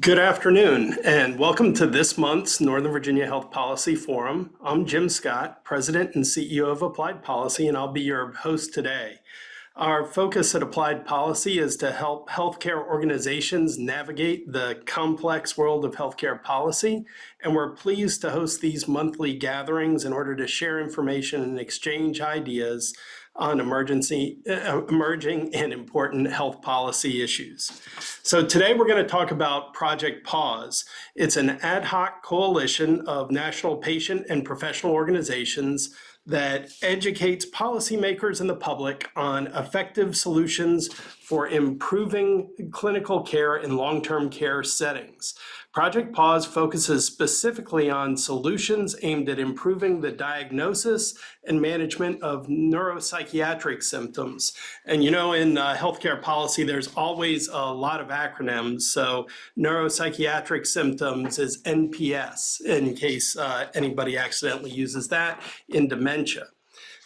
Good afternoon, and welcome to this month's Northern Virginia Health Policy Forum. I'm Jim Scott, President and CEO of Applied Policy, and I'll be your host today. Our focus at Applied Policy is to help healthcare organizations navigate the complex world of healthcare policy, and we're pleased to host these monthly gatherings in order to share information and exchange ideas on emerging and important health policy issues. So today we're going to talk about Project Pause. It's an ad hoc coalition of national patient and professional organizations that educates policymakers and the public on effective solutions for improving clinical care in long-term care settings. Project Pause focuses specifically on solutions aimed at improving the diagnosis and management of neuropsychiatric symptoms. And you know, in healthcare policy, there's always a lot of acronyms. So neuropsychiatric symptoms is NPS, in case anybody accidentally uses that in dementia.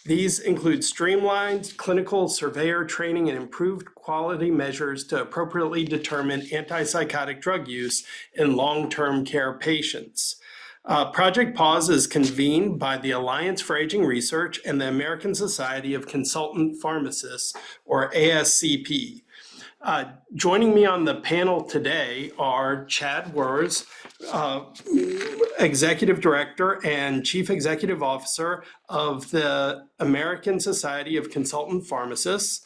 These include streamlined clinical surveyor training and improved quality measures to appropriately determine antipsychotic drug use in long-term care patients. Project Pause is convened by the Alliance for Aging Research and the American Society of Consultant Pharmacists, or ASCP. Joining me on the panel today are Chad Wurz, Executive Director and Chief Executive Officer of the American Society of Consultant Pharmacists.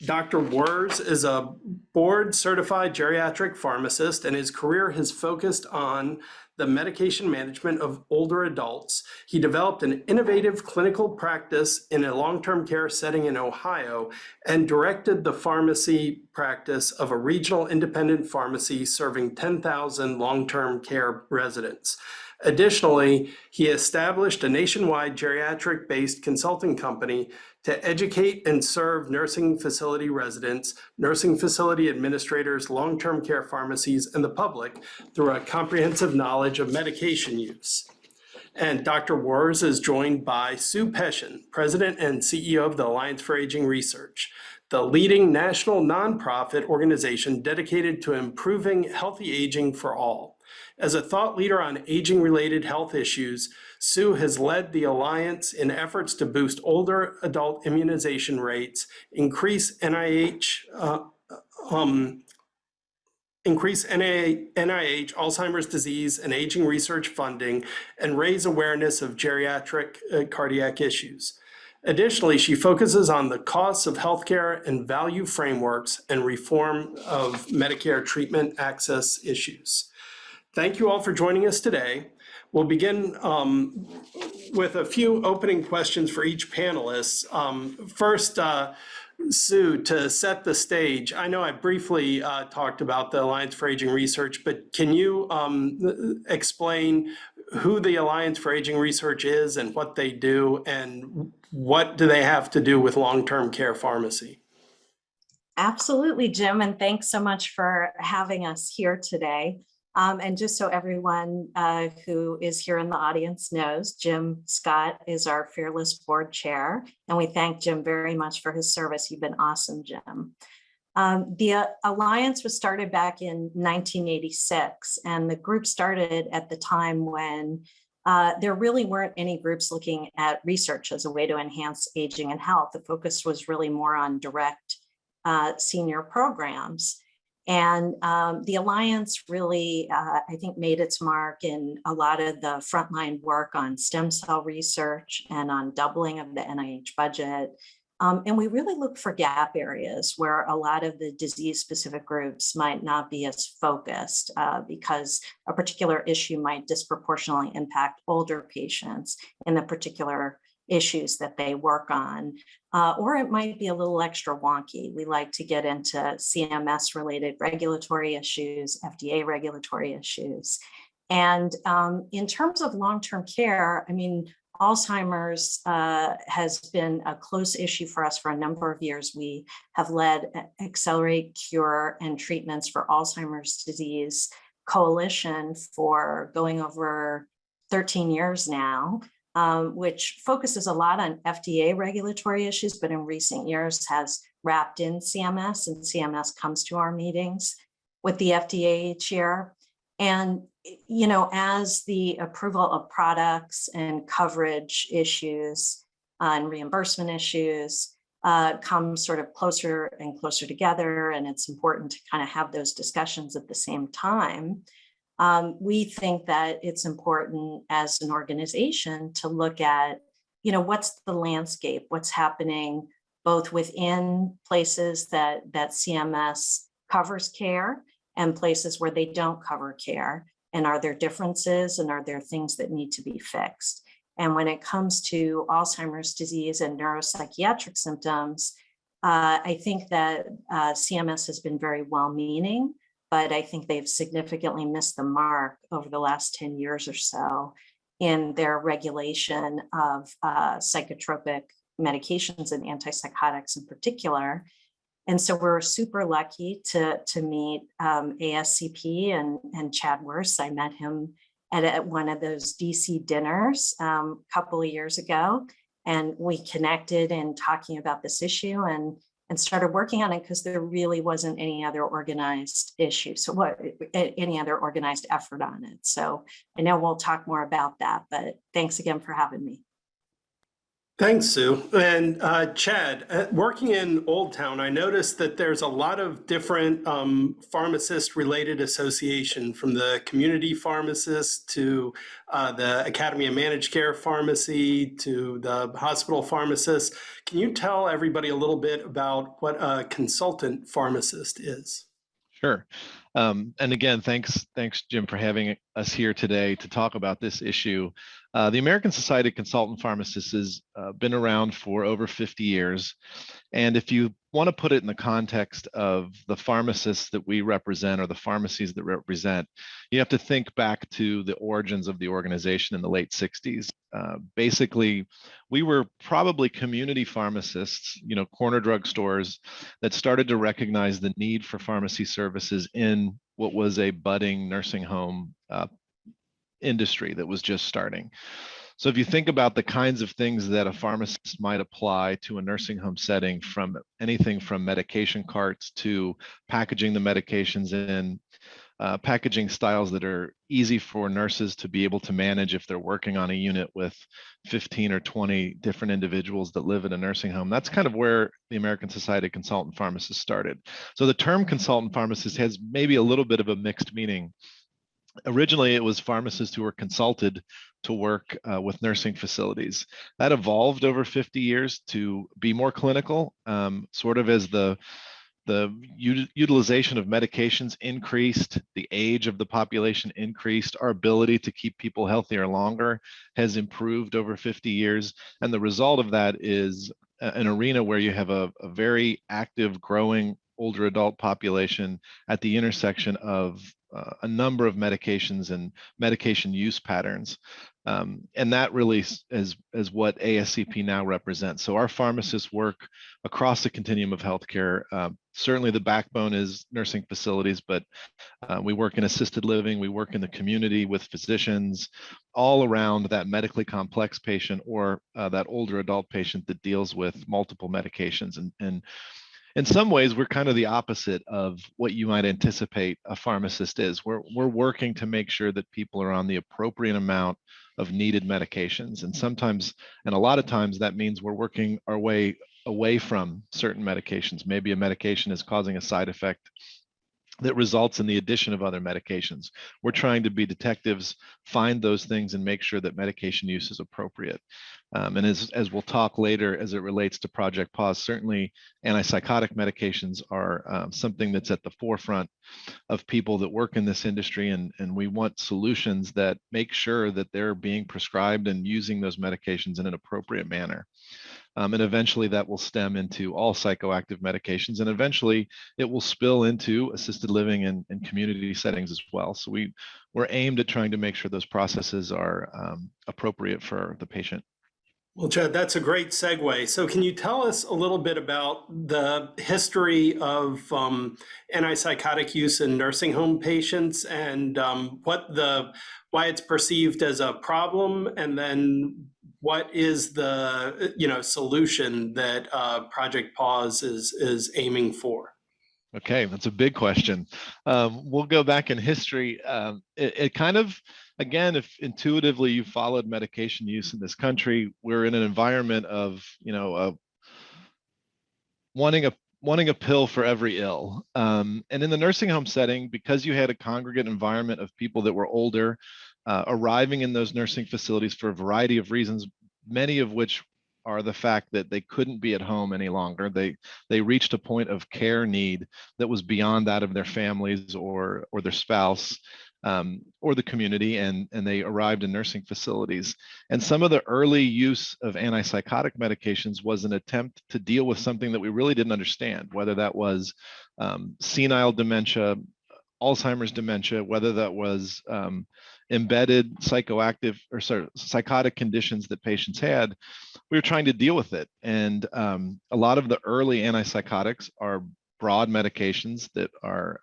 Dr. Wurz is a board-certified geriatric pharmacist, and his career has focused on the medication management of older adults. He developed an innovative clinical practice in a long-term care setting in Ohio and directed the pharmacy practice of a regional independent pharmacy serving 10,000 long-term care residents. Additionally, he established a nationwide geriatric-based consulting company to educate and serve nursing facility residents, nursing facility administrators, long-term care pharmacies, and the public through a comprehensive knowledge of medication use. And Dr. Wurz is joined by Sue Peshin, President and CEO of the Alliance for Aging Research, the leading national nonprofit organization dedicated to improving healthy aging for all. As a thought leader on aging-related health issues, Sue has led the Alliance in efforts to boost older adult immunization rates, increase NIH, Alzheimer's disease and aging research funding, and raise awareness of geriatric cardiac issues. Additionally, she focuses on the costs of healthcare and value frameworks and reform of Medicare treatment access issues. Thank you all for joining us today. We'll begin with a few opening questions for each panelist. First, Sue, to set the stage, I know I briefly talked about the Alliance for Aging Research, but can you explain who the Alliance for Aging Research is and what they do, and what do they have to do with long-term care pharmacy? Absolutely, Jim, and thanks so much for having us here today. And just so everyone who is here in the audience knows, Jim Scott is our fearless board chair, and we thank Jim very much for his service. You've been awesome, Jim. The Alliance was started back in 1986, and the group started at the time when there really weren't any groups looking at research as a way to enhance aging and health. The focus was really more on direct senior programs. And the Alliance really, I think, made its mark in a lot of the frontline work on stem cell research and on doubling of the NIH budget. And we really look for gap areas where a lot of the disease-specific groups might not be as focused because a particular issue might disproportionately impact older patients in the particular issues that they work on, or it might be a little extra wonky. We like to get into CMS related regulatory issues, FDA regulatory issues. And in terms of long-term care, I mean, Alzheimer's has been a close issue for us for a number of years. We have led Accelerate Cure and Treatments for Alzheimer's Disease Coalition for going over 13 years now. Which focuses a lot on FDA regulatory issues, but in recent years has wrapped in CMS, and CMS comes to our meetings with the FDA each year. And, as the approval of products and coverage issues and reimbursement issues come sort of closer and closer together, and it's important to kind of have those discussions at the same time, we think that it's important as an organization to look at, what's the landscape, what's happening both within places that CMS covers care and places where they don't cover care. And are there differences, and are there things that need to be fixed? And when it comes to Alzheimer's disease and neuropsychiatric symptoms, I think that CMS has been very well-meaning, but I think they've significantly missed the mark over the last 10 years or so in their regulation of psychotropic medications and antipsychotics in particular. And so we're super lucky to meet ASCP and Chad Worse. I met him at one of those DC dinners a couple of years ago, and we connected in talking about this issue and started working on it because there really wasn't any other organized issue. So any other organized effort on it. So I know we'll talk more about that, but thanks again for having me. Thanks, Sue. And Chad, working in Old Town, I noticed that there's a lot of different pharmacist-related association, from the community pharmacist to the Academy of Managed Care Pharmacy to the hospital pharmacist. Can you tell everybody a little bit about what a consultant pharmacist is? Sure. And again, thanks, Jim, for having us here today to talk about this issue. The American Society of Consultant Pharmacists has been around for over 50 years. And if you want to put it in the context of the pharmacists that we represent, or the pharmacies that represent, you have to think back to the origins of the organization in the late 60s. Basically, we were probably community pharmacists, corner drug stores that started to recognize the need for pharmacy services in what was a budding nursing home industry that was just starting. So if you think about the kinds of things that a pharmacist might apply to a nursing home setting, from anything from medication carts to packaging the medications in, packaging styles that are easy for nurses to be able to manage if they're working on a unit with 15 or 20 different individuals that live in a nursing home. That's kind of where the American Society of Consultant Pharmacists started. So the term consultant pharmacist has maybe a little bit of a mixed meaning. Originally, it was pharmacists who were consulted to work with nursing facilities. That evolved over 50 years to be more clinical, sort of as the utilization of medications increased, the age of the population increased, our ability to keep people healthier longer has improved over 50 years. And the result of that is an arena where you have a very active, growing older adult population at the intersection of a number of medications and medication use patterns. And that really is what ASCP now represents. So our pharmacists work across the continuum of healthcare. Certainly the backbone is nursing facilities, but we work in assisted living, we work in the community with physicians, all around that medically complex patient, or that older adult patient that deals with multiple medications. And in some ways, we're kind of the opposite of what you might anticipate a pharmacist is. We're working to make sure that people are on the appropriate amount of needed medications. And sometimes, and a lot of times, that means we're working our way away from certain medications. Maybe a medication is causing a side effect that results in the addition of other medications. We're trying to be detectives, find those things, and make sure that medication use is appropriate. And as we'll talk later, as it relates to Project Pause, certainly antipsychotic medications are something that's at the forefront of people that work in this industry, and we want solutions that make sure that they're being prescribed and using those medications in an appropriate manner. And eventually that will stem into all psychoactive medications, and eventually it will spill into assisted living and community settings as well. So we're aimed at trying to make sure those processes are appropriate for the patient. Well, Chad, that's a great segue. So can you tell us a little bit about the history of antipsychotic use in nursing home patients, and why it's perceived as a problem, and then what is the solution that Project Pause is aiming for? Okay, that's a big question. We'll go back in history. It kind of, again, if intuitively you followed medication use in this country, we're in an environment of, wanting a pill for every ill. And in the nursing home setting, because you had a congregate environment of people that were older, arriving in those nursing facilities for a variety of reasons, many of which are the fact that they couldn't be at home any longer. They reached a point of care need that was beyond that of their families or their spouse, or the community, and they arrived in nursing facilities. And some of the early use of antipsychotic medications was an attempt to deal with something that we really didn't understand, whether that was senile dementia, Alzheimer's dementia, whether that was embedded psychotic conditions that patients had. We were trying to deal with it. And a lot of the early antipsychotics are broad medications that are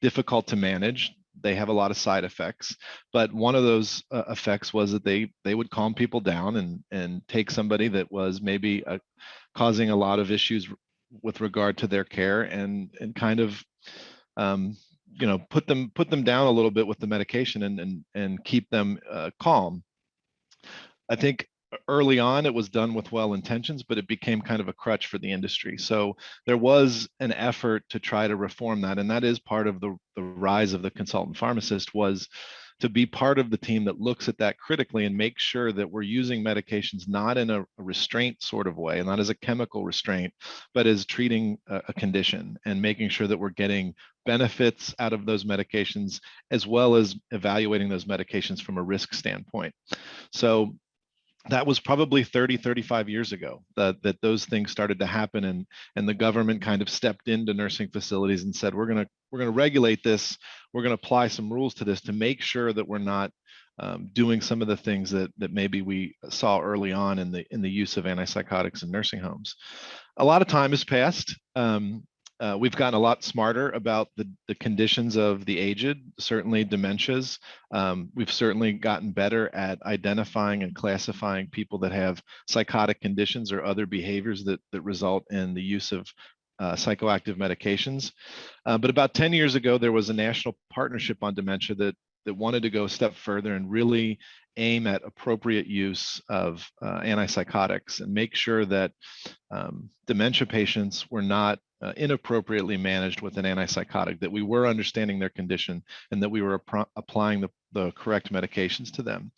difficult to manage. They have a lot of side effects, but one of those effects was that they would calm people down and take somebody that was maybe causing a lot of issues with regard to their care and kind of put them down a little bit with the medication and keep them calm. I think early on it was done with well intentions, but it became kind of a crutch for the industry. So there was an effort to try to reform that, and that is part of the rise of the consultant pharmacist, was to be part of the team that looks at that critically and make sure that we're using medications not in a restraint sort of way, not as a chemical restraint, but as treating a condition and making sure that we're getting benefits out of those medications, as well as evaluating those medications from a risk standpoint. So that was probably 30-35 years ago that those things started to happen, and the government kind of stepped into nursing facilities and said, we're going to regulate this, we're going to apply some rules to this to make sure that we're not doing some of the things that maybe we saw early on in the use of antipsychotics in nursing homes. A lot of time has passed. We've gotten a lot smarter about the conditions of the aged, certainly dementias. We've certainly gotten better at identifying and classifying people that have psychotic conditions or other behaviors that result in the use of psychoactive medications. But about 10 years ago, there was a national partnership on dementia that wanted to go a step further and really aim at appropriate use of antipsychotics and make sure that dementia patients were not inappropriately managed with an antipsychotic, that we were understanding their condition and that we were applying the correct medications to them.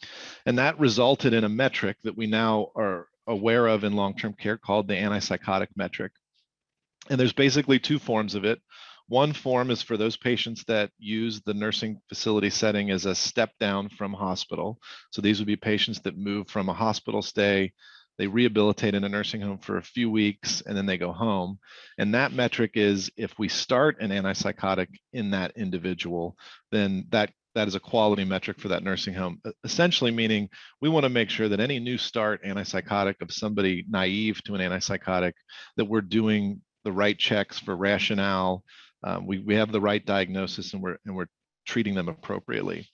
And that resulted in a metric that we now are aware of in long-term care called the Antipsychotic Metric. And there's basically two forms of it. One form is for those patients that use the nursing facility setting as a step down from hospital. So these would be patients that move from a hospital stay, they rehabilitate in a nursing home for a few weeks, and then they go home. And that metric is, if we start an antipsychotic in that individual, then that is a quality metric for that nursing home, essentially meaning we want to make sure that any new start antipsychotic of somebody naive to an antipsychotic, that we're doing the right checks for rationale, we have the right diagnosis, and we're treating them appropriately.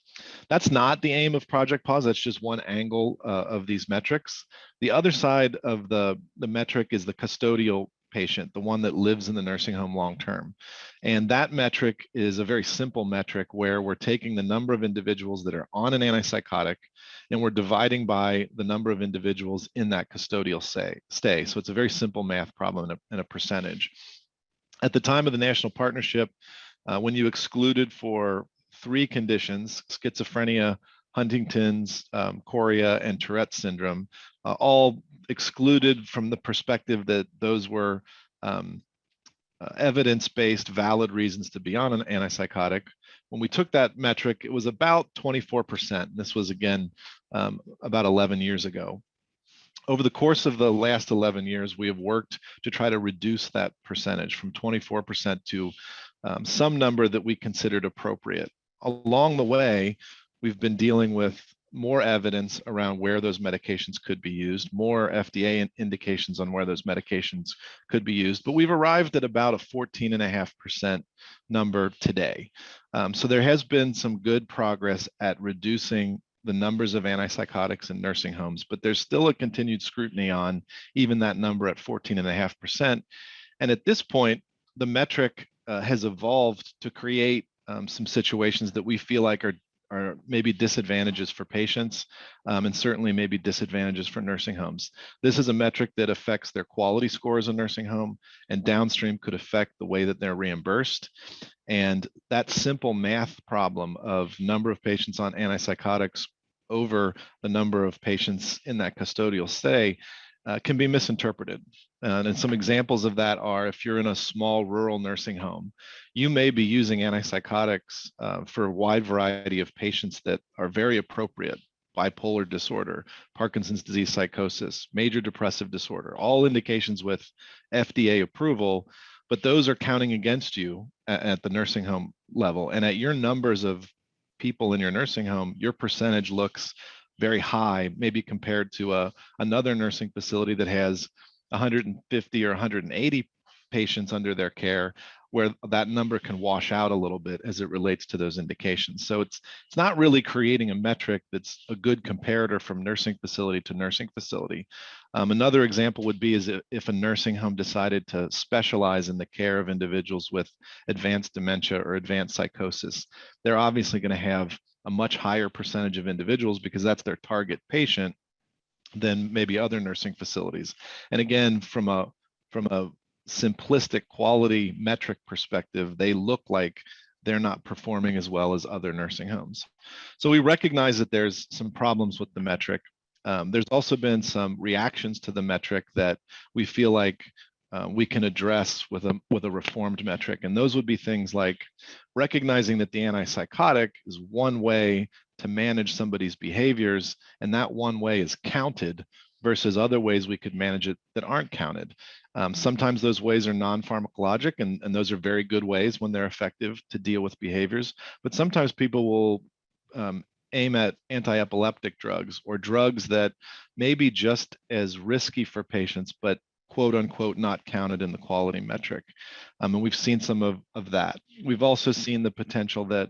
That's not the aim of Project Pause. That's just one angle of these metrics. The other side of the metric is the custodial patient, the one that lives in the nursing home long term. And that metric is a very simple metric where we're taking the number of individuals that are on an antipsychotic and we're dividing by the number of individuals in that custodial stay. So it's a very simple math problem and a percentage. At the time of the national partnership, when you excluded for 3 conditions, schizophrenia, Huntington's, chorea, and Tourette's syndrome, all excluded from the perspective that those were evidence-based, valid reasons to be on an antipsychotic. When we took that metric, it was about 24%. This was, again, about 11 years ago. Over the course of the last 11 years, we have worked to try to reduce that percentage from 24% to some number that we considered appropriate. Along the way, we've been dealing with more evidence around where those medications could be used, more FDA indications on where those medications could be used, but we've arrived at about a 14.5% number today. So there has been some good progress at reducing the numbers of antipsychotics in nursing homes, but there's still a continued scrutiny on even that number at 14.5%. And at this point, the metric has evolved to create some situations that we feel like are maybe disadvantages for patients, and certainly maybe disadvantages for nursing homes. This is a metric that affects their quality scores in nursing home, and downstream could affect the way that they're reimbursed. And that simple math problem of number of patients on antipsychotics over the number of patients in that custodial stay can be misinterpreted. And some examples of that are, if you're in a small rural nursing home, you may be using antipsychotics for a wide variety of patients that are very appropriate: bipolar disorder, Parkinson's disease psychosis, major depressive disorder, all indications with FDA approval, but those are counting against you at the nursing home level. And at your numbers of people in your nursing home, your percentage looks very high, maybe compared to another nursing facility that has 150 or 180 patients under their care, where that number can wash out a little bit as it relates to those indications. So it's not really creating a metric that's a good comparator from nursing facility to nursing facility. Another example would be is if a nursing home decided to specialize in the care of individuals with advanced dementia or advanced psychosis. They're obviously going to have a much higher percentage of individuals, because that's their target patient, than maybe other nursing facilities. And again, from a simplistic quality metric perspective, they look like they're not performing as well as other nursing homes. So we recognize that there's some problems with the metric. There's also been some reactions to the metric that we feel like we can address with a reformed metric. And those would be things like recognizing that the antipsychotic is one way to manage somebody's behaviors, and that one way is counted, versus other ways we could manage it that aren't counted. Sometimes those ways are non-pharmacologic, and those are very good ways when they're effective to deal with behaviors. But sometimes people will aim at anti-epileptic drugs, or drugs that may be just as risky for patients, but quote unquote not counted in the quality metric. And we've seen some of that. We've also seen the potential that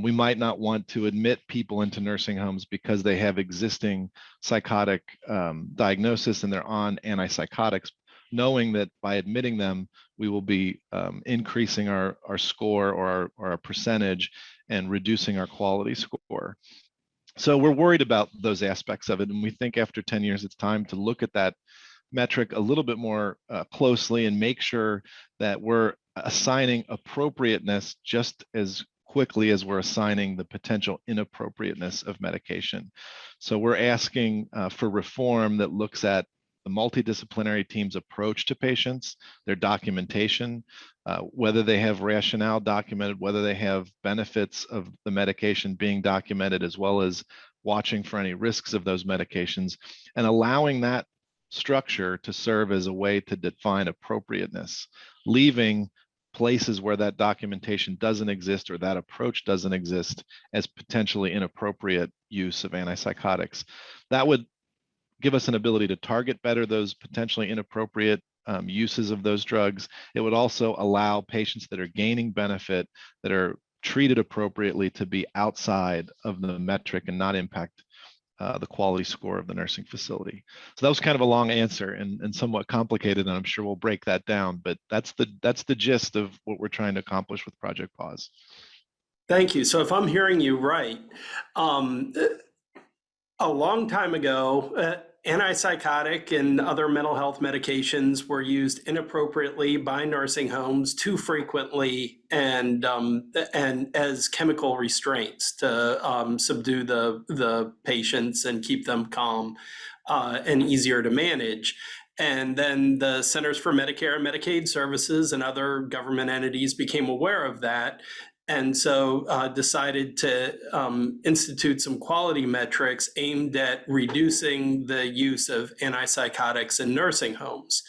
we might not want to admit people into nursing homes because they have existing psychotic diagnosis and they're on antipsychotics, knowing that by admitting them, we will be increasing our score or our percentage and reducing our quality score. So we're worried about those aspects of it. And we think after 10 years, it's time to look at that metric a little bit more closely and make sure that we're assigning appropriateness just as quickly as we're assigning the potential inappropriateness of medication. So we're asking for reform that looks at the multidisciplinary team's approach to patients, their documentation, whether they have rationale documented, whether they have benefits of the medication being documented, as well as watching for any risks of those medications, and allowing that structure to serve as a way to define appropriateness, leaving places where that documentation doesn't exist or that approach doesn't exist as potentially inappropriate use of antipsychotics. That would give us an ability to target better those potentially inappropriate uses of those drugs. It would also allow patients that are gaining benefit, that are treated appropriately, to be outside of the metric and not impact the quality score of the nursing facility. So that was kind of a long answer and somewhat complicated, and I'm sure we'll break that down, but that's the gist of what we're trying to accomplish with Project Pause. Thank you. So if I'm hearing you right, a long time ago, antipsychotic and other mental health medications were used inappropriately by nursing homes too frequently, and as chemical restraints to subdue the patients and keep them calm and easier to manage. And then the Centers for Medicare and Medicaid Services and other government entities became aware of that, and so decided to institute some quality metrics aimed at reducing the use of antipsychotics in nursing homes.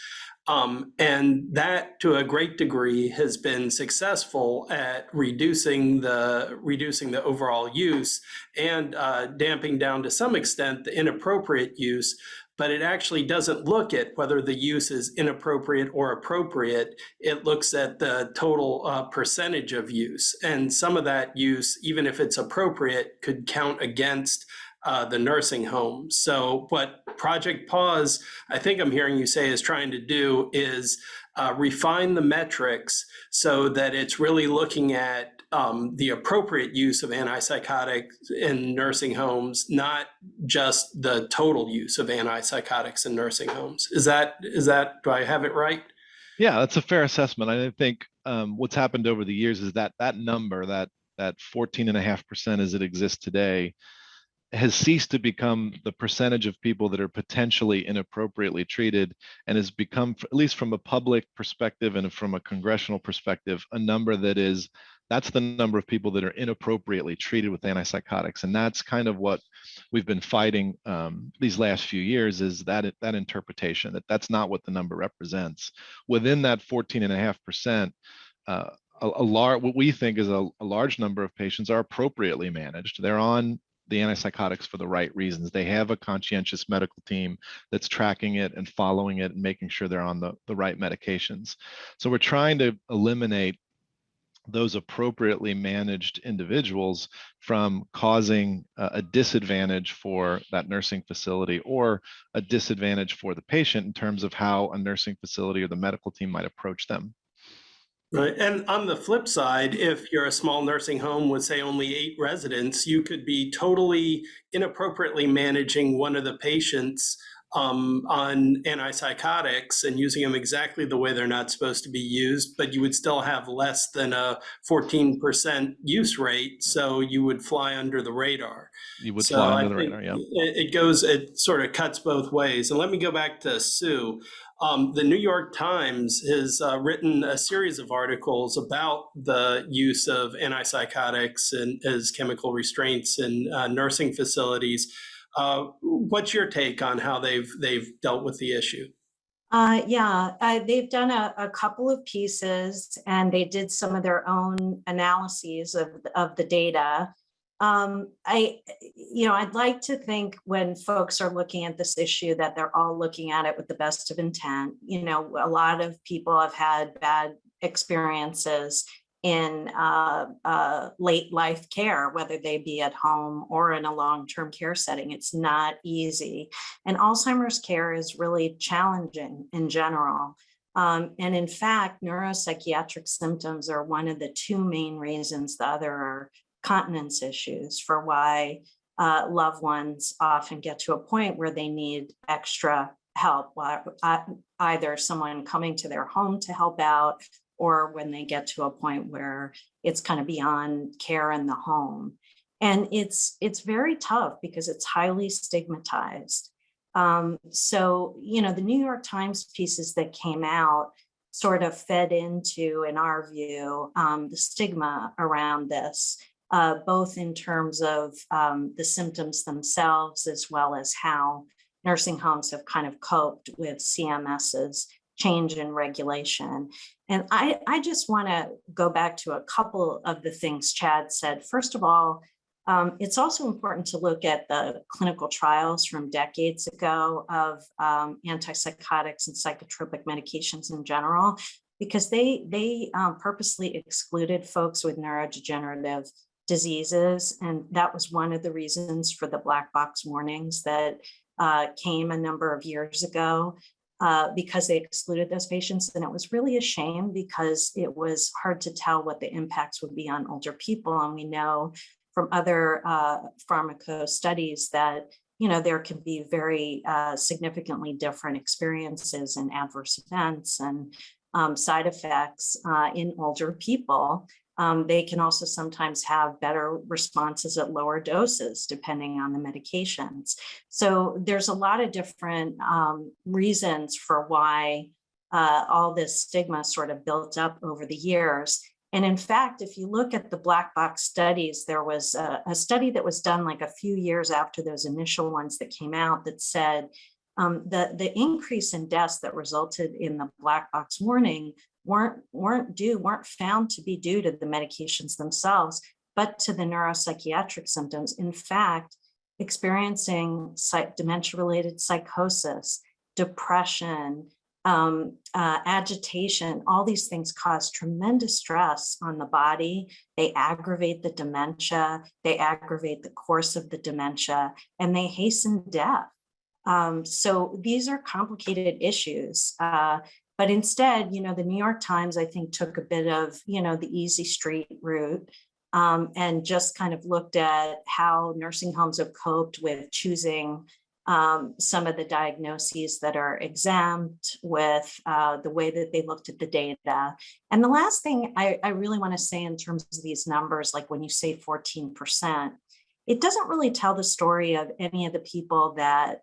And that, to a great degree, has been successful at reducing the overall use and damping down to some extent the inappropriate use. But it actually doesn't look at whether the use is inappropriate or appropriate. It looks at the total percentage of use. And some of that use, even if it's appropriate, could count against the nursing homes. So what Project Pause, I think I'm hearing you say, is trying to do is refine the metrics so that it's really looking at the appropriate use of antipsychotics in nursing homes, not just the total use of antipsychotics in nursing homes. Is that, do I have it right? Yeah, that's a fair assessment. I think what's happened over the years is that that number, that 14.5% as it exists today, has ceased to become the percentage of people that are potentially inappropriately treated, and has become, at least from a public perspective and from a congressional perspective, a number that's the number of people that are inappropriately treated with antipsychotics. And that's kind of what we've been fighting these last few years, is that interpretation, that's not what the number represents. Within that 14.5%, what we think is a large number of patients are appropriately managed. They're on the antipsychotics for the right reasons. They have a conscientious medical team that's tracking it and following it and making sure they're on the right medications. So we're trying to eliminate those appropriately managed individuals from causing a disadvantage for that nursing facility, or a disadvantage for the patient in terms of how a nursing facility or the medical team might approach them. Right. And on the flip side, if you're a small nursing home with, say, only 8 residents, you could be totally inappropriately managing one of the patients on antipsychotics and using them exactly the way they're not supposed to be used, but you would still have less than a 14% use rate, so you would fly under the radar. You would So fly I under the think radar, yeah. it sort of cuts both ways. And let me go back to Sue. The New York Times has written a series of articles about the use of antipsychotics and as chemical restraints in nursing facilities. What's your take on how they've dealt with the issue? They've done a couple of pieces, and they did some of their own analyses of the data. I'd like to think when folks are looking at this issue that they're all looking at it with the best of intent. A lot of people have had bad experiences in late life care, whether they be at home or in a long-term care setting. It's not easy. And Alzheimer's care is really challenging in general. And in fact, neuropsychiatric symptoms are one of the 2 main reasons. The other are continence issues, for why loved ones often get to a point where they need extra help, either someone coming to their home to help out, or when they get to a point where it's kind of beyond care in the home. And it's very tough because it's highly stigmatized. So, the New York Times pieces that came out sort of fed into, in our view, the stigma around this, both in terms of the symptoms themselves, as well as how nursing homes have kind of coped with CMS's change in regulation. And I just want to go back to a couple of the things Chad said. First of all, it's also important to look at the clinical trials from decades ago of antipsychotics and psychotropic medications in general, because they purposely excluded folks with neurodegenerative diseases. And that was one of the reasons for the black box warnings that came a number of years ago, because they excluded those patients. And it was really a shame, because it was hard to tell what the impacts would be on older people. And we know from other pharmaco studies that there can be very significantly different experiences and adverse events and side effects in older people. They can also sometimes have better responses at lower doses, depending on the medications. So there's a lot of different reasons for why all this stigma sort of built up over the years. And in fact, if you look at the black box studies, there was a study that was done like a few years after those initial ones that came out that said the increase in deaths that resulted in the black box warning weren't found to be due to the medications themselves, but to the neuropsychiatric symptoms. In fact, experiencing dementia-related psychosis, depression, agitation, all these things cause tremendous stress on the body. They aggravate the dementia, they aggravate the course of the dementia, and they hasten death. So these are complicated issues. But instead, the New York Times, I think, took a bit of, the easy street route, and just kind of looked at how nursing homes have coped with choosing some of the diagnoses that are exempt, with the way that they looked at the data. And the last thing I really want to say in terms of these numbers, like when you say 14%, it doesn't really tell the story of any of the people that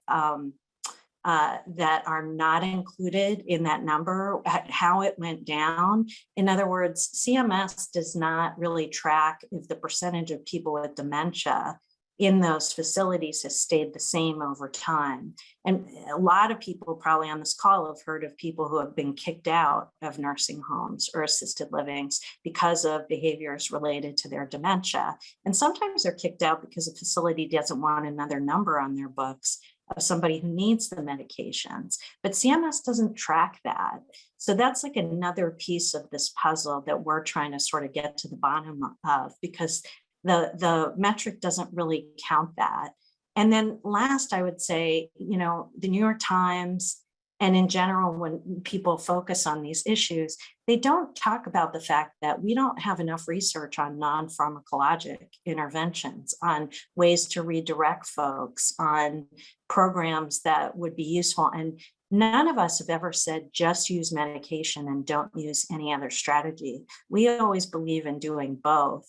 that are not included in that number, how it went down. In other words, CMS does not really track if the percentage of people with dementia in those facilities has stayed the same over time. And a lot of people probably on this call have heard of people who have been kicked out of nursing homes or assisted livings because of behaviors related to their dementia. And sometimes they're kicked out because a facility doesn't want another number on their books of somebody who needs the medications, but CMS doesn't track that. So that's like another piece of this puzzle that we're trying to sort of get to the bottom of, because the metric doesn't really count that. And then last, I would say, the New York Times, and in general, when people focus on these issues, they don't talk about the fact that we don't have enough research on non-pharmacologic interventions, on ways to redirect folks, on programs that would be useful. And none of us have ever said just use medication and don't use any other strategy. We always believe in doing both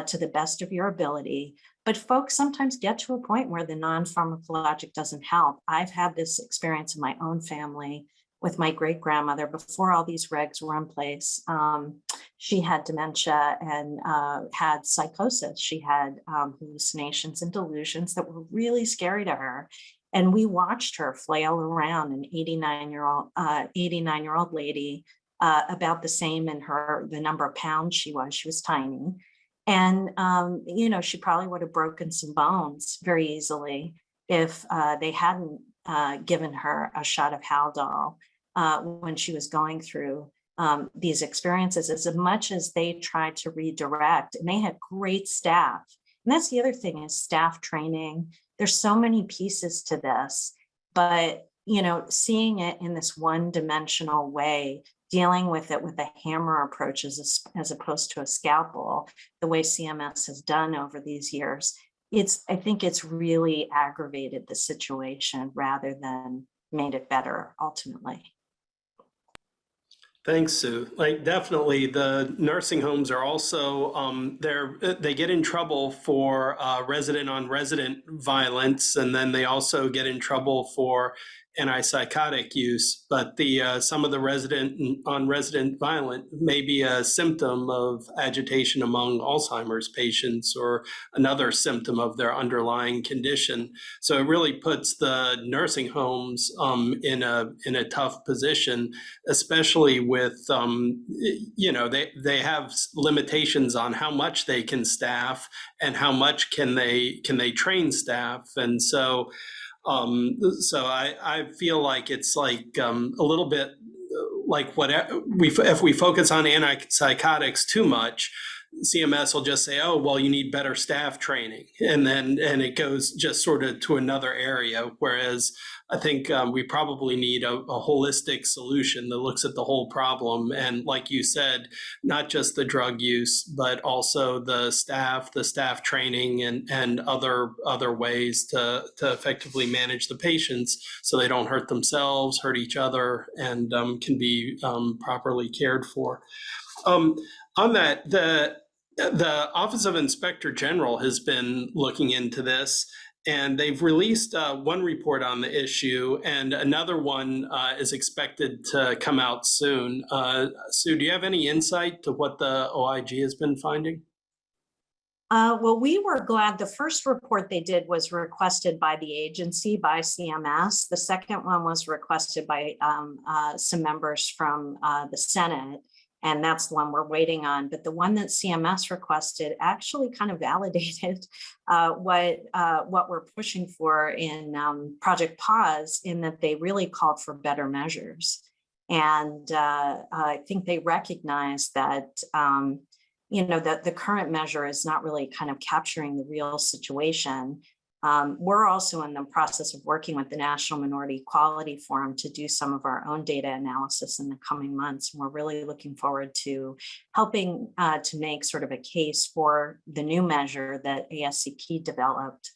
to the best of your ability. But folks sometimes get to a point where the non-pharmacologic doesn't help. I've had this experience in my own family with my great-grandmother before all these regs were in place. She had dementia and had psychosis. She had hallucinations and delusions that were really scary to her. And we watched her flail around, an 89-year-old lady, about the same in the number of pounds she was. She was tiny. And, she probably would have broken some bones very easily if they hadn't given her a shot of Haldol when she was going through these experiences, as much as they tried to redirect. And they had great staff. And that's the other thing, is staff training. There's so many pieces to this, but, seeing it in this one-dimensional way, dealing with it with a hammer approach as opposed to a scalpel, the way CMS has done over these years, I think it's really aggravated the situation rather than made it better ultimately. Thanks, Sue. Like, definitely, the nursing homes are also they get in trouble for resident-on-resident violence, and then they also get in trouble for antipsychotic use. But some of the resident-on-resident violence may be a symptom of agitation among Alzheimer's patients or another symptom of their underlying condition. So it really puts the nursing homes in a tough position, especially with they have limitations on how much they can staff and how much can they train staff. And so I feel like it's like a little bit like if we focus on antipsychotics too much, CMS will just say, oh, well, you need better staff training. And it goes just sort of to another area. Whereas I think we probably need a holistic solution that looks at the whole problem. And like you said, not just the drug use, but also the staff training and other ways to effectively manage the patients so they don't hurt themselves, hurt each other, and can be properly cared for. On that, the Office of Inspector General has been looking into this, and they've released one report on the issue, and another one is expected to come out soon. Sue, do you have any insight to what the OIG has been finding? Well, we were glad. The first report they did was requested by the agency, by CMS. The second one was requested by some members from the Senate. And that's the one we're waiting on. But the one that CMS requested actually kind of validated what we're pushing for in Project Pause, in that they really called for better measures. And I think they recognize that, that the current measure is not really kind of capturing the real situation. We're also in the process of working with the National Minority Equality Forum to do some of our own data analysis in the coming months. And we're really looking forward to helping to make sort of a case for the new measure that ASCP developed.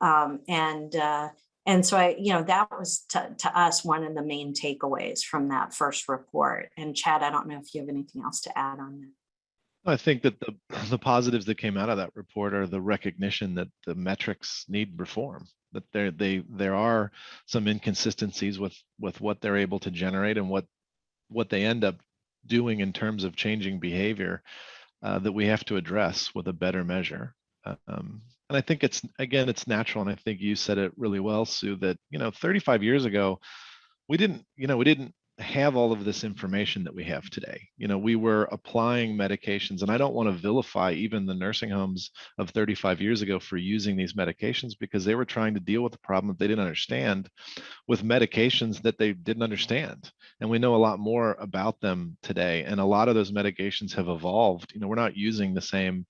And so that was to us one of the main takeaways from that first report. And Chad, I don't know if you have anything else to add on that. I think that the positives that came out of that report are the recognition that the metrics need reform, that there are some inconsistencies with what they're able to generate and what they end up doing in terms of changing behavior that we have to address with a better measure. And I think it's natural, and I think you said it really well, Sue, that 35 years ago we didn't have all of this information that we have today. We were applying medications, and I don't want to vilify even the nursing homes of 35 years ago for using these medications, because they were trying to deal with the problem that they didn't understand with medications that they didn't understand. And we know a lot more about them today. And a lot of those medications have evolved. We're not using the same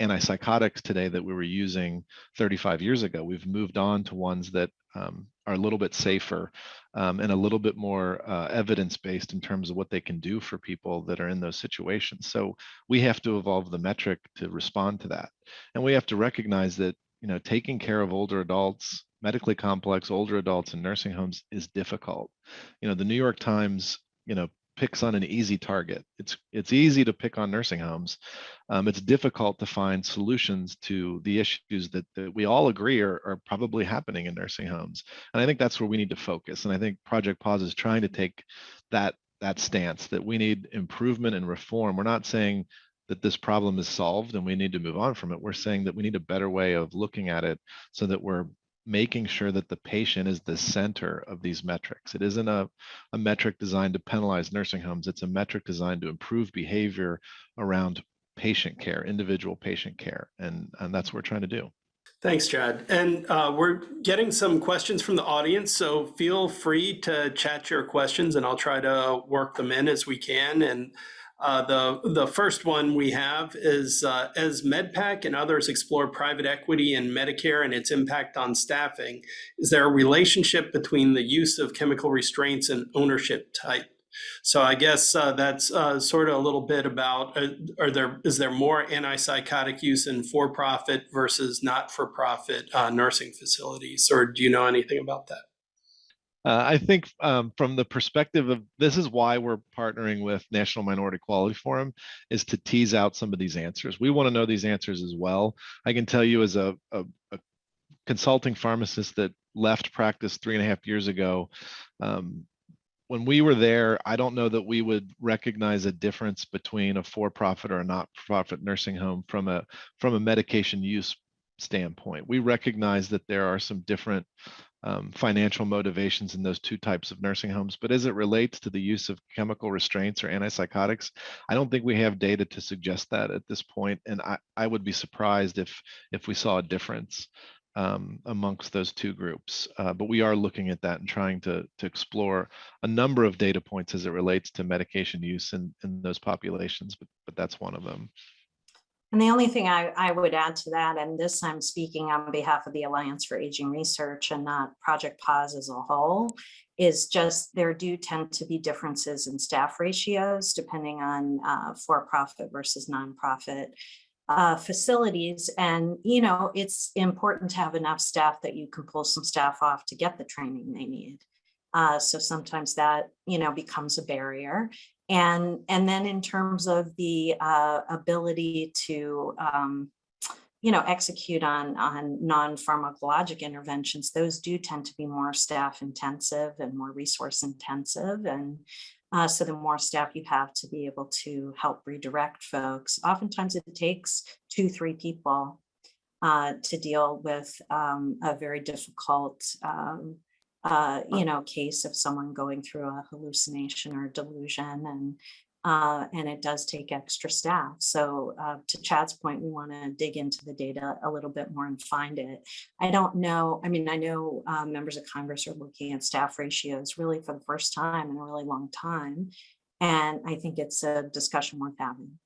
antipsychotics today that we were using 35 years ago. We've moved on to ones that are a little bit safer and a little bit more evidence-based in terms of what they can do for people that are in those situations. So we have to evolve the metric to respond to that. And we have to recognize that, taking care of older adults, medically complex older adults in nursing homes is difficult. The New York Times, picks on an easy target. It's easy to pick on nursing homes. It's difficult to find solutions to the issues that we all agree are probably happening in nursing homes. And I think that's where we need to focus. And I think Project Pause is trying to take that stance, that we need improvement and reform. We're not saying that this problem is solved and we need to move on from it. We're saying that we need a better way of looking at it so that we're making sure that the patient is the center of these metrics. It isn't a metric designed to penalize nursing homes. It's a metric designed to improve behavior around patient care, individual patient care. And that's what we're trying to do. Thanks, Chad. And we're getting some questions from the audience, so feel free to chat your questions and I'll try to work them in as we can. And the first one we have is, as MedPAC and others explore private equity and Medicare and its impact on staffing, is there a relationship between the use of chemical restraints and ownership type? So I guess that's sort of a little bit about, is there more antipsychotic use in for-profit versus not-for-profit nursing facilities, or do you know anything about that? I think from the perspective of, this is why we're partnering with National Minority Equality Forum, is to tease out some of these answers. We want to know these answers as well. I can tell you, as a consulting pharmacist that left practice 3.5 years ago, when we were there, I don't know that we would recognize a difference between a for-profit or a not-for-profit nursing home from a medication use standpoint. We recognize that there are some different financial motivations in those two types of nursing homes. But as it relates to the use of chemical restraints or antipsychotics, I don't think we have data to suggest that at this point. And I would be surprised if we saw a difference amongst those two groups. But we are looking at that and trying to explore a number of data points as it relates to medication use in those populations, but that's one of them. And the only thing I would add to that, and this I'm speaking on behalf of the Alliance for Aging Research and not Project Pause as a whole, is just there do tend to be differences in staff ratios depending on for-profit versus nonprofit facilities. And, it's important to have enough staff that you can pull some staff off to get the training they need. So sometimes that, becomes a barrier. And then in terms of the ability to, execute on non-pharmacologic interventions, those do tend to be more staff intensive and more resource intensive. And so the more staff you have to be able to help redirect folks, oftentimes it takes 2-3 people to deal with a very difficult case of someone going through a hallucination or delusion. and it does take extra staff. So to Chad's point, we want to dig into the data a little bit more and find it. I don't know. I mean, I know members of Congress are looking at staff ratios really for the first time in a really long time. And I think it's a discussion worth having.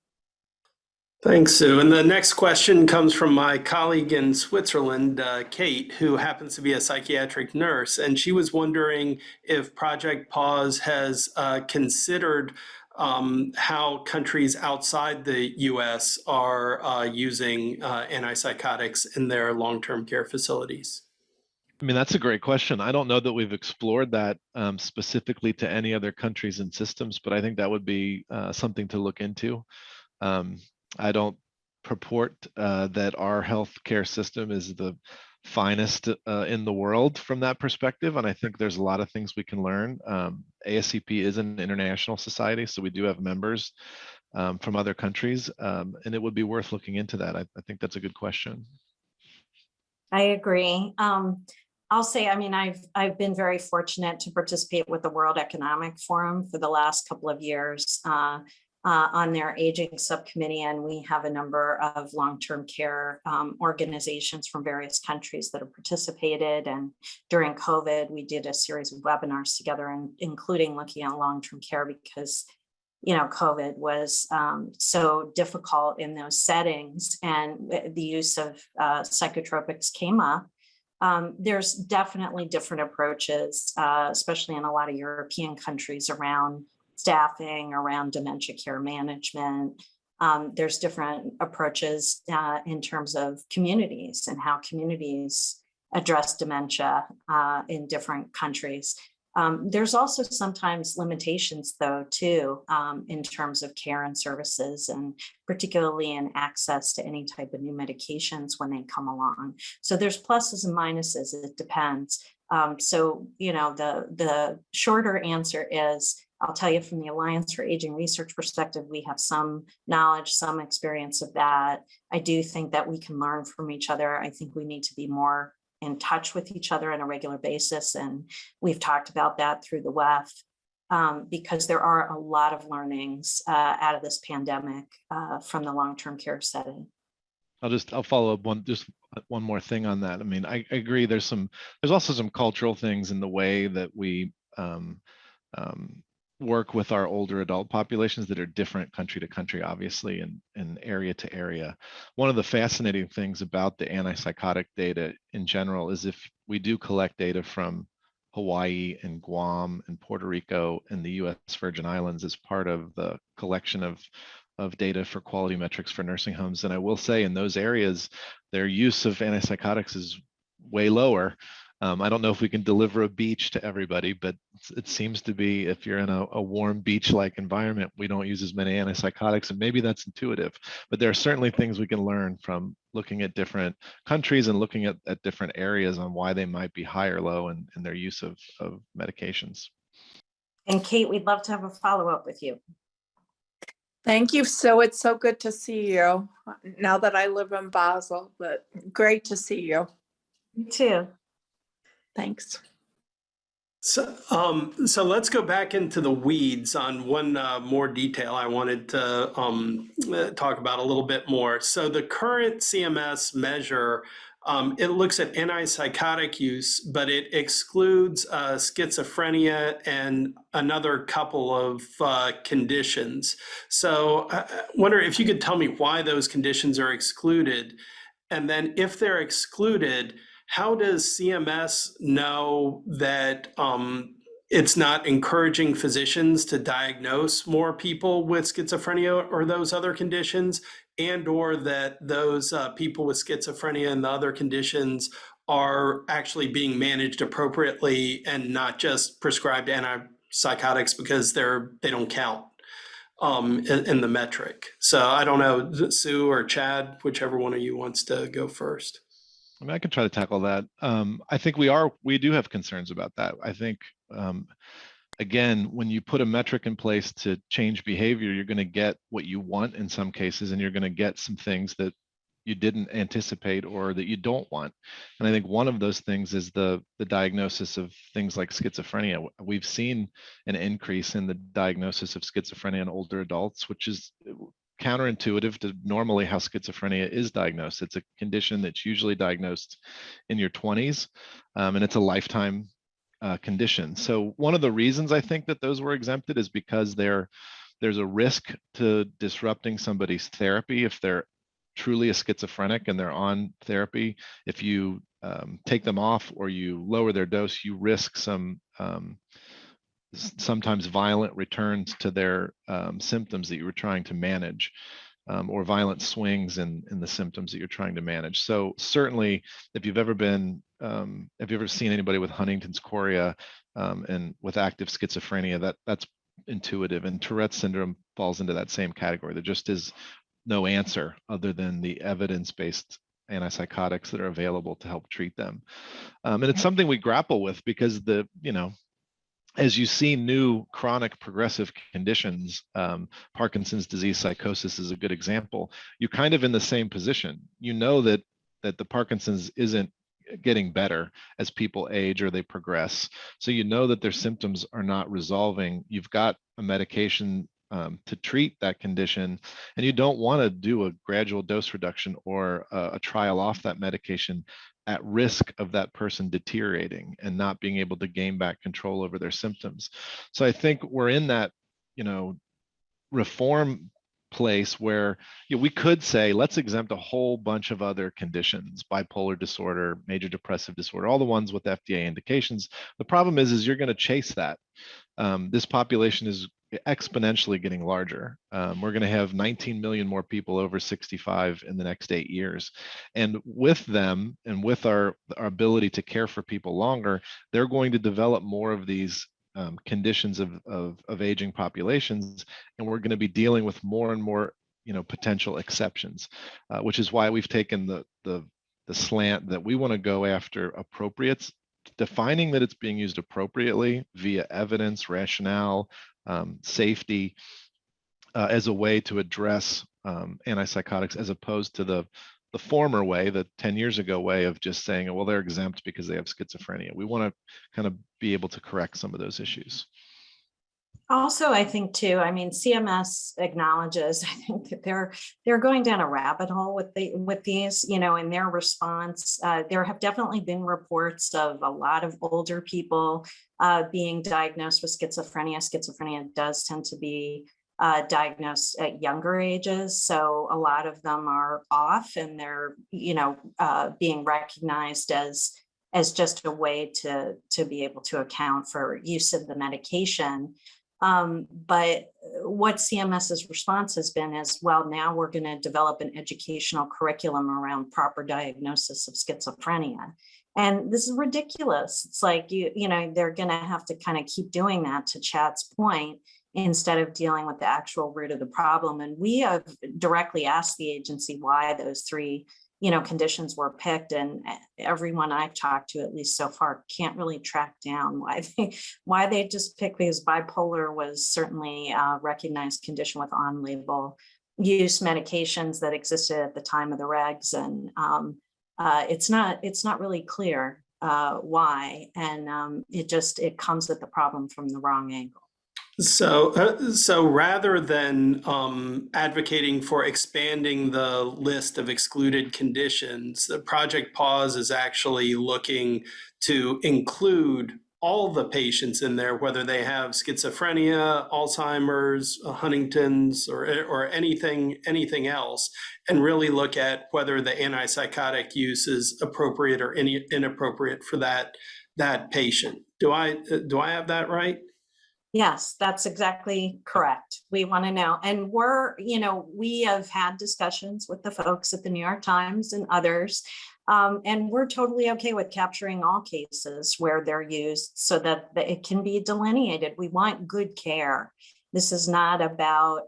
Thanks, Sue. And the next question comes from my colleague in Switzerland, Kate, who happens to be a psychiatric nurse. And she was wondering if Project Pause has considered how countries outside the US are using antipsychotics in their long-term care facilities. I mean, that's a great question. I don't know that we've explored that specifically to any other countries and systems, but I think that would be something to look into. I don't purport that our healthcare system is the finest in the world from that perspective, and I think there's a lot of things we can learn. ASCP is an international society, so we do have members from other countries, and it would be worth looking into that. I think that's a good question. I agree. I'll say, I mean, I've been very fortunate to participate with the World Economic Forum for the last couple of years on their aging subcommittee, and we have a number of long-term care organizations from various countries that have participated. And during COVID, we did a series of webinars together, and including looking at long-term care because, you know, COVID was so difficult in those settings, and the use of psychotropics came up. There's definitely different approaches, especially in a lot of European countries, around staffing, around dementia care management. There's different approaches in terms of communities and how communities address dementia in different countries. There's also sometimes limitations, though, too, in terms of care and services, and particularly in access to any type of new medications when they come along. So there's pluses and minuses. It depends. So, you know, the shorter answer is, I'll tell you from the Alliance for Aging Research perspective, we have some knowledge, some experience of that. I do think that we can learn from each other. I think we need to be more in touch with each other on a regular basis. And we've talked about that through the WEF because there are a lot of learnings out of this pandemic from the long-term care setting. I'll follow up one more thing on that. I mean, I agree. There's also some cultural things in the way that we work with our older adult populations that are different country to country, obviously, and area to area. One of the fascinating things about the antipsychotic data in general is if we do collect data from Hawaii and Guam and Puerto Rico and the US Virgin Islands as part of the collection of data for quality metrics for nursing homes. And I will say in those areas, their use of antipsychotics is way lower. I don't know if we can deliver a beach to everybody, but it seems to be if you're in a warm beach-like environment, we don't use as many antipsychotics, and maybe that's intuitive. But there are certainly things we can learn from looking at different countries and looking at different areas on why they might be high or low in their use of medications. And Kate, we'd love to have a follow-up with you. Thank you, Sue. It's so good to see you now that I live in Basel, but great to see you. You too. Thanks. So let's go back into the weeds on one more detail I wanted to talk about a little bit more. So the current CMS measure, it looks at antipsychotic use, but it excludes schizophrenia and another couple of conditions. So I wonder if you could tell me why those conditions are excluded, and then if they're excluded, how does CMS know that it's not encouraging physicians to diagnose more people with schizophrenia or those other conditions, and or that those people with schizophrenia and the other conditions are actually being managed appropriately and not just prescribed antipsychotics because they don't count in the metric? So I don't know, Sue or Chad, whichever one of you wants to go first. I mean, I can try to tackle that. I think we do have concerns about that. I think, again, when you put a metric in place to change behavior, you're going to get what you want in some cases, and you're going to get some things that you didn't anticipate or that you don't want. And I think one of those things is the diagnosis of things like schizophrenia. We've seen an increase in the diagnosis of schizophrenia in older adults, which is counterintuitive to normally how schizophrenia is diagnosed. It's a condition that's usually diagnosed in your 20s, and it's a lifetime condition. So one of the reasons I think that those were exempted is because there's a risk to disrupting somebody's therapy if they're truly a schizophrenic and they're on therapy. If you take them off or you lower their dose, you risk some sometimes violent returns to their symptoms that you were trying to manage, or violent swings in the symptoms that you're trying to manage. So certainly, if you've ever seen anybody with Huntington's chorea and with active schizophrenia, that's intuitive, and Tourette's syndrome falls into that same category. There just is no answer other than the evidence-based antipsychotics that are available to help treat them. And it's something we grapple with because as you see new chronic progressive conditions, Parkinson's disease, psychosis is a good example. You're kind of in the same position. You know that the Parkinson's isn't getting better as people age or they progress. So you know that their symptoms are not resolving. You've got a medication to treat that condition, and you don't want to do a gradual dose reduction or a trial off that medication at risk of that person deteriorating and not being able to gain back control over their symptoms. So I think we're in that, reform place where we could say, let's exempt a whole bunch of other conditions, bipolar disorder, major depressive disorder, all the ones with FDA indications. The problem is you're going to chase that. This population is exponentially getting larger. We're going to have 19 million more people over 65 in the next 8 years. And with them and with our ability to care for people longer, they're going to develop more of these conditions of aging populations, and we're going to be dealing with more and more potential exceptions, which is why we've taken the slant that we want to go after appropriates, defining that it's being used appropriately via evidence, rationale, safety, as a way to address antipsychotics, as opposed to the former way, the 10 years ago way of just saying, well, they're exempt because they have schizophrenia. We want to kind of be able to correct some of those issues. Also, I think too, CMS acknowledges, I think that they're going down a rabbit hole with these, in their response. There have definitely been reports of a lot of older people being diagnosed with schizophrenia. Schizophrenia does tend to be diagnosed at younger ages. So a lot of them are off, and they're, being recognized as just a way to be able to account for use of the medication. But what CMS's response has been is, well, now we're going to develop an educational curriculum around proper diagnosis of schizophrenia. And this is ridiculous. It's like, they're going to have to kind of keep doing that, to Chad's point, instead of dealing with the actual root of the problem. And we have directly asked the agency why those three conditions were picked, and everyone I've talked to, at least so far, can't really track down why they just picked, because bipolar was certainly a recognized condition with on-label use medications that existed at the time of the regs, and it's not really clear why, and it comes at the problem from the wrong angle. So rather than advocating for expanding the list of excluded conditions, the Project Pause is actually looking to include all the patients in there, whether they have schizophrenia, Alzheimer's, Huntington's, or anything else, and really look at whether the antipsychotic use is appropriate or inappropriate for that patient. Do I have that right? Yes, that's exactly correct. We want to know. And we have had discussions with the folks at the New York Times and others, and we're totally okay with capturing all cases where they're used so that it can be delineated. We want good care. This is not about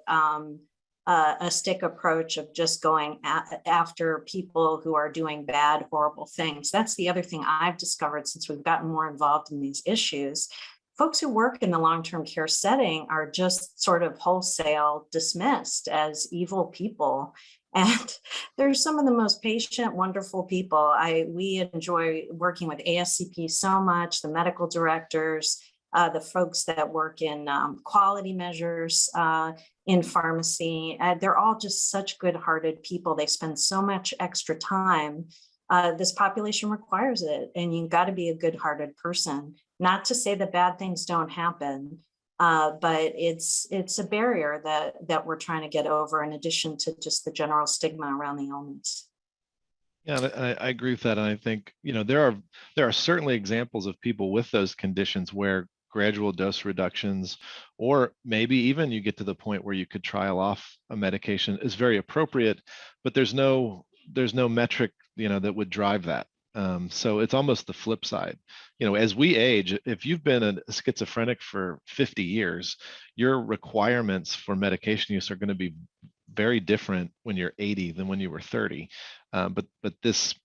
a stick approach of just going after people who are doing bad, horrible things. That's the other thing I've discovered since we've gotten more involved in these issues. Folks who work in the long-term care setting are just sort of wholesale dismissed as evil people. And they're some of the most patient, wonderful people. We enjoy working with ASCP so much, the medical directors, the folks that work in quality measures in pharmacy. They're all just such good-hearted people. They spend so much extra time. This population requires it, and you've got to be a good-hearted person. Not to say that bad things don't happen, but it's a barrier that we're trying to get over, in addition to just the general stigma around the illness. Yeah, I agree with that, and I think there are certainly examples of people with those conditions where gradual dose reductions, or maybe even you get to the point where you could trial off a medication, is very appropriate, but there's no metric that would drive that. So it's almost the flip side. As we age, if you've been a schizophrenic for 50 years, your requirements for medication use are going to be very different when you're 80 than when you were 30. But this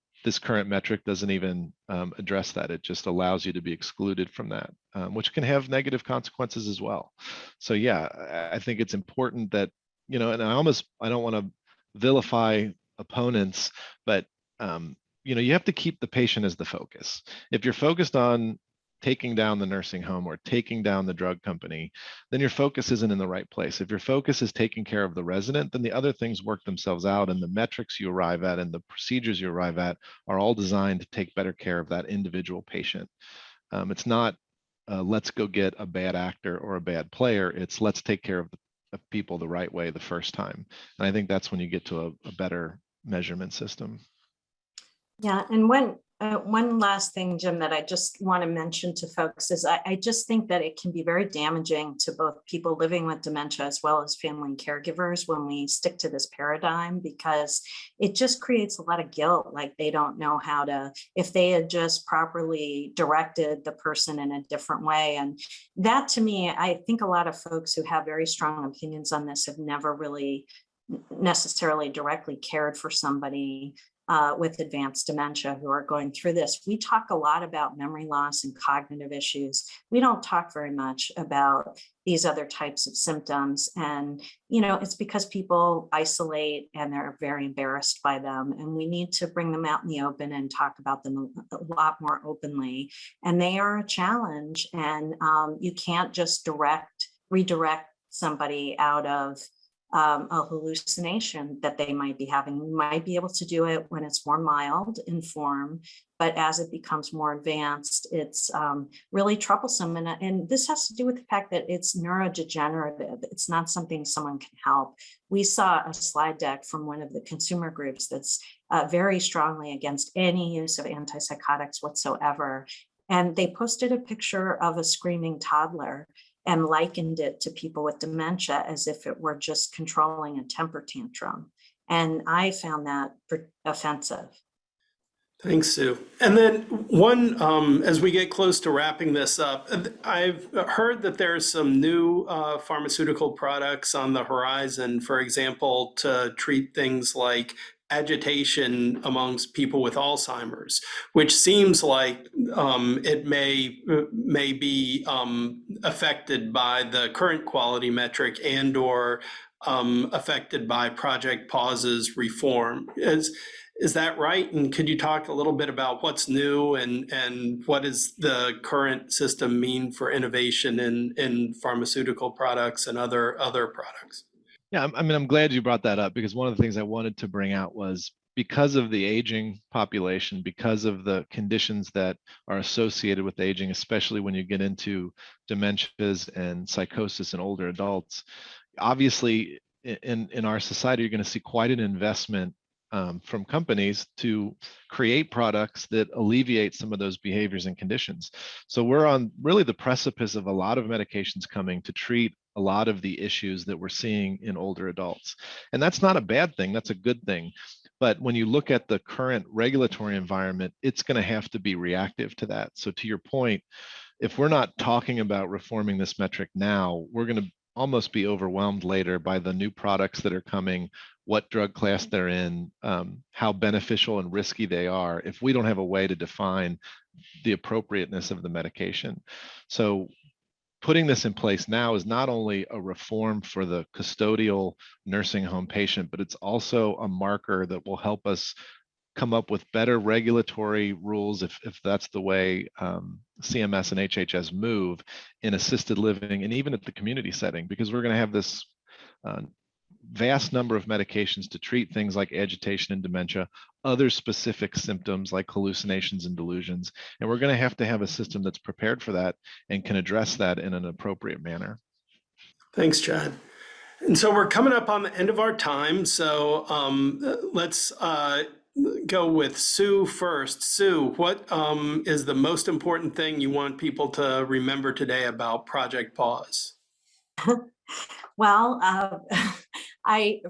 current metric doesn't even address that. It just allows you to be excluded from that, which can have negative consequences as well. So yeah, I think it's important that, and I don't want to vilify opponents, but you have to keep the patient as the focus. If you're focused on taking down the nursing home or taking down the drug company, then your focus isn't in the right place. If your focus is taking care of the resident, then the other things work themselves out, and the metrics you arrive at and the procedures you arrive at are all designed to take better care of that individual patient. It's not let's go get a bad actor or a bad player. It's let's take care of people the right way the first time. And I think that's when you get to a better measurement system. Yeah, and one last thing, Jim, that I just want to mention to folks is I just think that it can be very damaging to both people living with dementia as well as family and caregivers when we stick to this paradigm, because it just creates a lot of guilt. Like they don't know how to, if they had just properly directed the person in a different way. And that, to me, I think a lot of folks who have very strong opinions on this have never really necessarily directly cared for somebody with advanced dementia who are going through this. We talk a lot about memory loss and cognitive issues. We don't talk very much about these other types of symptoms. And, it's because people isolate and they're very embarrassed by them. And we need to bring them out in the open and talk about them a lot more openly. And they are a challenge. And you can't just redirect somebody out of a hallucination that they might be having. You might be able to do it when it's more mild in form, but as it becomes more advanced, it's really troublesome. And this has to do with the fact that it's neurodegenerative. It's not something someone can help. We saw a slide deck from one of the consumer groups that's very strongly against any use of antipsychotics whatsoever. And they posted a picture of a screaming toddler and likened it to people with dementia as if it were just controlling a temper tantrum. And I found that offensive. Thanks, Sue. And then one, as we get close to wrapping this up, I've heard that there's some new pharmaceutical products on the horizon, for example, to treat things like agitation amongst people with Alzheimer's, which seems like it may be affected by the current quality metric and or affected by Project Pause's reform. Is that right? And could you talk a little bit about what's new and what does the current system mean for innovation in pharmaceutical products and other products? Yeah, I'm glad you brought that up, because one of the things I wanted to bring out was, because of the aging population, because of the conditions that are associated with aging, especially when you get into dementias and psychosis in older adults, obviously in our society, you're going to see quite an investment from companies to create products that alleviate some of those behaviors and conditions. So we're on really the precipice of a lot of medications coming to treat a lot of the issues that we're seeing in older adults. And that's not a bad thing, that's a good thing. But when you look at the current regulatory environment, it's going to have to be reactive to that. So to your point, if we're not talking about reforming this metric now, we're going to almost be overwhelmed later by the new products that are coming, what drug class they're in, how beneficial and risky they are, if we don't have a way to define the appropriateness of the medication. So putting this in place now is not only a reform for the custodial nursing home patient, but it's also a marker that will help us come up with better regulatory rules if that's the way CMS and HHS move in assisted living and even at the community setting, because we're going to have this vast number of medications to treat things like agitation and dementia, other specific symptoms like hallucinations and delusions. And we're going to have a system that's prepared for that and can address that in an appropriate manner. Thanks, Chad. And so we're coming up on the end of our time. So let's go with Sue first. Sue, what is the most important thing you want people to remember today about Project Pause? Well,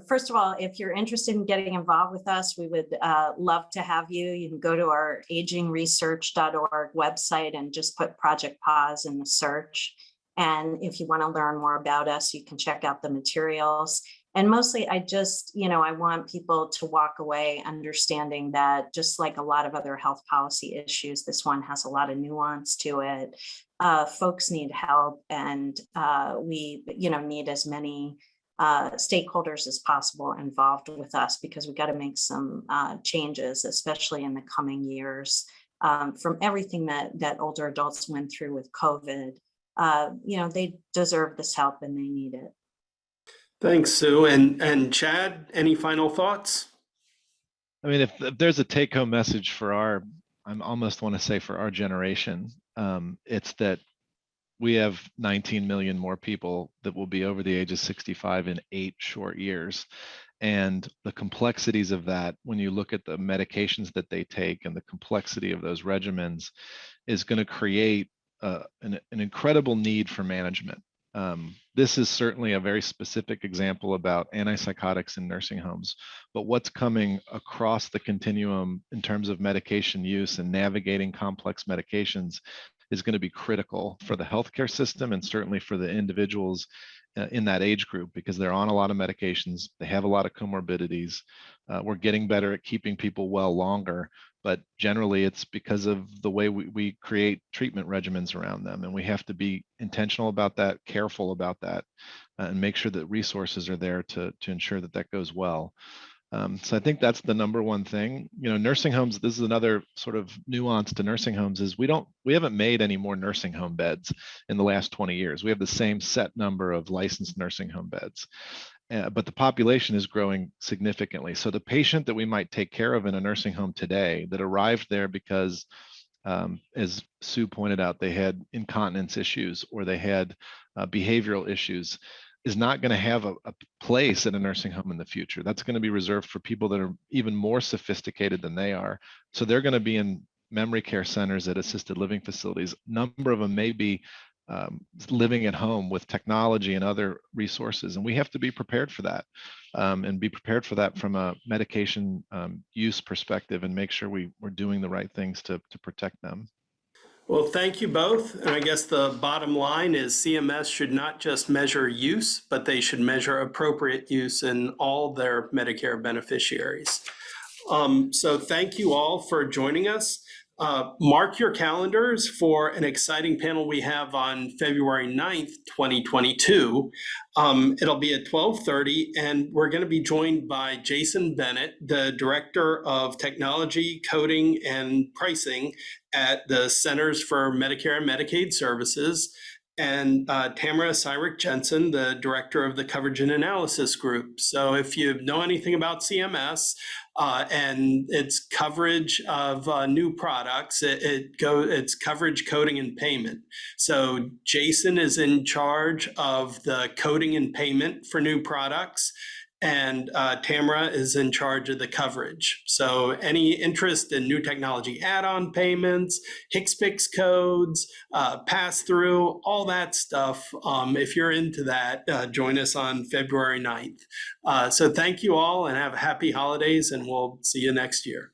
first of all, if you're interested in getting involved with us, we would love to have you. You can go to our agingresearch.org website and just put Project Pause in the search. And if you want to learn more about us, you can check out the materials. And mostly, I want people to walk away understanding that just like a lot of other health policy issues, this one has a lot of nuance to it. Folks need help, and we need as many stakeholders as possible involved with us, because we got to make some changes, especially in the coming years, from everything that older adults went through with COVID. They deserve this help and they need it. Thanks, Sue. And Chad, any final thoughts? I mean, if there's a take-home message for I almost want to say for our generation, it's that we have 19 million more people that will be over the age of 65 in 8 short years. And the complexities of that, when you look at the medications that they take and the complexity of those regimens, is going to create an incredible need for management. This is certainly a very specific example about antipsychotics in nursing homes, but what's coming across the continuum in terms of medication use and navigating complex medications is going to be critical for the healthcare system and certainly for the individuals in that age group, because they're on a lot of medications, they have a lot of comorbidities. We're getting better at keeping people well longer, but generally it's because of the way we create treatment regimens around them. And we have to be intentional about that, careful about that, and make sure that resources are there to ensure that that goes well. So I think that's the number one thing. Nursing homes, this is another sort of nuance to nursing homes, is we haven't made any more nursing home beds in the last 20 years. We have the same set number of licensed nursing home beds. But the population is growing significantly. So the patient that we might take care of in a nursing home today that arrived there because, as Sue pointed out, they had incontinence issues or they had behavioral issues, is not going to have a place at a nursing home in the future. That's going to be reserved for people that are even more sophisticated than they are. So they're going to be in memory care centers at assisted living facilities. A number of them may be living at home with technology and other resources. And we have to be prepared for that, and be prepared for that from a medication use perspective, and make sure we're doing the right things to protect them. Well, thank you both. And I guess the bottom line is CMS should not just measure use, but they should measure appropriate use in all their Medicare beneficiaries. So thank you all for joining us. Mark your calendars for an exciting panel we have on February 9th, 2022. It'll be at 12:30, and we're going to be joined by Jason Bennett, the Director of Technology, Coding, and Pricing at the Centers for Medicare and Medicaid Services, and Tamara Cyrick Jensen, the Director of the Coverage and Analysis Group. So if you know anything about CMS and its coverage of new products, it's coverage, coding, and payment. So Jason is in charge of the coding and payment for new products, and Tamara is in charge of the coverage. So any interest in new technology add-on payments, HCPCS codes, pass-through, all that stuff, if you're into that, join us on February 9th. So thank you all and have happy holidays, and we'll see you next year.